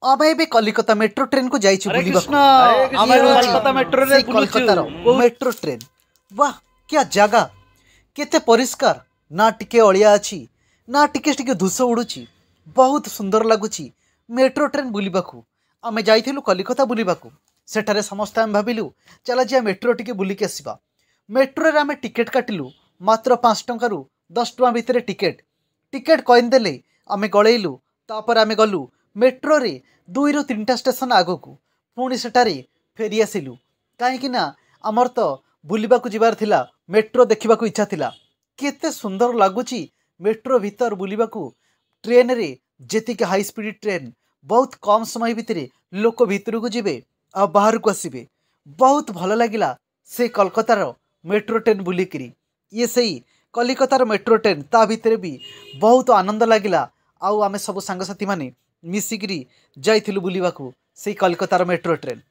ଆମେ ଏବେ Calcutta metro train କୁ ଯାଇଛୁ हरे ବୁଲିବାକୁ। कृष्ण ଆମେ କୋଲକାତା ମେଟ୍ରୋ ରେ କଲିକତାର ବୁଲୁଛୁ। ମେଟ୍ରୋ ଟ୍ରେନ वाह क्या ଜାଗା କେତେ ପରିଷ୍କାର ନା ଟିକେ ଅଳିଆ ଅଛି ନା ଟିକେ ଟିକେ ଧୂସ ଉଡୁଛି ବହୁତ ସୁନ୍ଦର ଲାଗୁଛି ମେଟ୍ରୋ ଟ୍ରେନ ବୁଲିବାକୁ। ଆମେ ଯାଇଥିଲୁ କଲିକତା ବୁଲିବାକୁ ସେଠାରେ ସମସ୍ତେ ଆମେ ଭାବିଲୁ ଚାଲ ଯିବା ମେଟ୍ରୋ ଟିକେ ବୁଲିକି ଆସିବା। ମେଟ୍ରୋରେ ଆମେ ଟିକେଟ କାଟିଲୁ ମାତ୍ର 5 ଟଙ୍କାରୁ 10 ଟଙ୍କା ଭିତରେ ଟିକେଟ କଏନ୍ ଦେଲେ ଆମେ ଗଳେଇଲୁ। ତାପରେ ଆମେ ଗଲୁ ମେଟ୍ରୋରେ 2 ରୁ 3ଟା ଷ୍ଟେସନ ଆଗକୁ ପୁଣି ସେଠାରେ ଫେରି ଆସିଲୁ କାହିଁକି ନା ଆମର ତ ବୁଲିବାକୁ ଯିବାର ଥିଲା ମେଟ୍ରୋ ଦେଖିବାକୁ ଇଚ୍ଛା ଥିଲା। କେତେ ସୁନ୍ଦର ଲାଗୁଛି ମେଟ୍ରୋ ଭିतर ବୁଲିବାକୁ। ट्रेन रे जेतिक हाई स्पीड ट्रेन बहुत कम समय भितर लोक भितर को जीवे आ बाहर को आसवे बहुत भल लगिला से कोलकातार मेट्रो ट्रेन बुलिकी ये सही कलिकतार मेट्रो ट्रेन ता भितर भी बहुत आनंद लगिला। आउ आमे सब सांगसाथी माने मिसिकी जाइथिलु बुलिबाकू से कलिकतार मेट्रो ट्रेन।